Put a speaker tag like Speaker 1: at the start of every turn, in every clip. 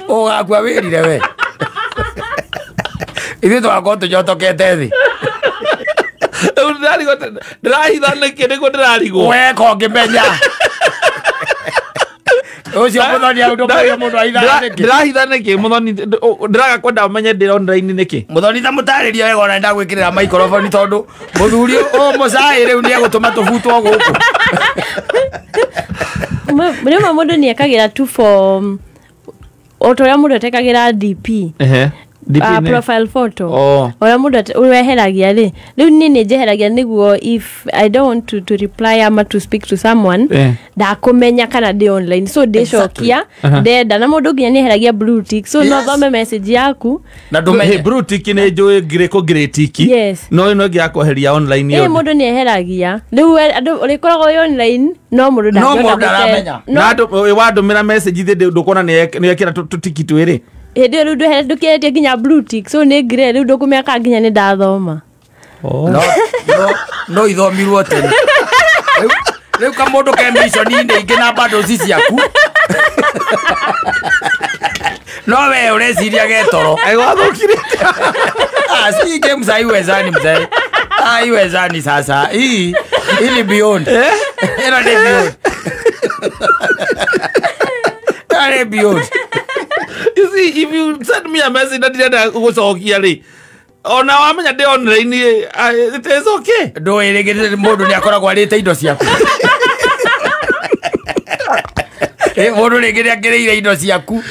Speaker 1: Ugakua wirire we. Ithu twakorwo tujotokete thi.
Speaker 2: Ndirahithana nĩguo ndĩrarigwo.
Speaker 1: Weka ngimenya. Ucio muthoni audomaga mundu aithana niki.
Speaker 2: Ndirahithana niki muthoni ndiraga kwenda umenye ndĩ online niki.
Speaker 1: Muthoni ta mutariria wega ona ndagwikirira microphone tondu muthuri o mucai riu ni egutuma tubutwo guku.
Speaker 3: Murema mundu ni ekagira tu for otoria mundu tekagira DP. Profile photo. Oya mundu ureheragia ri. Riu ni njeheragia niguo if I don't want to reply ama to speak to someone da kumenya kana ndi online. So de shokia ndenda na mundu nginya ni heragia blue tick. So no thome message yaku
Speaker 2: na ndume blue tick ni njui grey tick. No ino ngi yakoheria online yo.
Speaker 3: Mundu ni heragia. Riu andu urikoragwo online no mundu
Speaker 1: ndaramenya.
Speaker 2: Na andu wadumira message thi ndukona ni ekira tutiki twiri.
Speaker 3: Hede rudo he duketie ginya blue tick so ne grey rudo kumeka ginya ni ndathoma.
Speaker 1: No ithomirwo tene. Riu kamundu ke mission inde ingi na bado sisi yaku. No we ureciria getoro.
Speaker 2: Wathukire.
Speaker 1: Si game sai wezani mzee. Wezani sasa. Ili beyond. Ina ni beyond. Ina beyond.
Speaker 2: You see, if you send me a message that didn't go so okay, oh now I'm in a online, it is okay.
Speaker 1: Do it again, Modu Yakoragwa, indo ciaku. Modu nigire indo ciaku.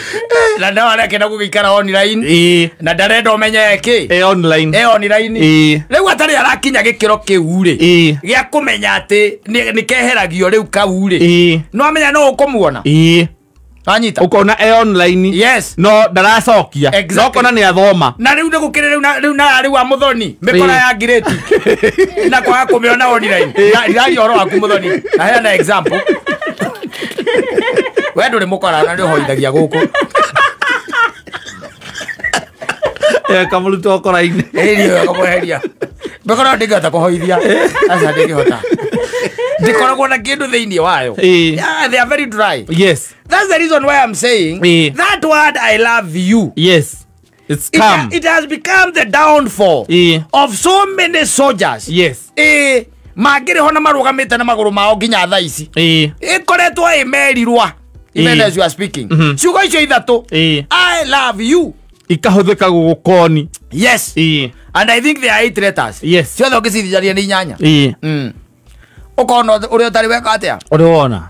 Speaker 1: Na ndawa arekenda gugikara online. Na ndarenda umenya eki.
Speaker 2: Online.
Speaker 1: Online. Riu atari arakinya gikiro kiu ri. Gia kumenya ati ni keheragio riu kau ri. No amenya no ukumuona. Anyita
Speaker 2: ukona online.
Speaker 1: Yes.
Speaker 2: No ndaracokia. No kona ni athoma.
Speaker 1: Na riu ndugukire riu na riu wa muthoni mikora ya gireti. Na kwa kumiona online. Ndari oro aku muthoni. Na hena example. We nduri mukora na ndio hoithagia guku.
Speaker 2: Kamulu okora ine.
Speaker 1: Ndio kamuheria. Mikora ndigata kuhoithia. Asa ndigihota. Ndikoragwo na kindu thiini wayo. Yeah, they are very dry.
Speaker 2: Yes.
Speaker 1: That's the reason why I'm saying that word I love you.
Speaker 2: Yes.
Speaker 1: It has become the downfall of so many soldiers.
Speaker 2: Yes.
Speaker 1: Magire hona marugamite na maguru mao ginya tha ici. Ikoretwo imerirwa. Even as you are speaking. Ciugo icio ithatu. I love you.
Speaker 2: Ikahuthika gugukoni.
Speaker 1: Yes. And I think they are 8 letters.
Speaker 2: Yes.
Speaker 1: Ciothe ukicithijaria ni 8. Ukona uri utari weka atia?
Speaker 2: Uri wona.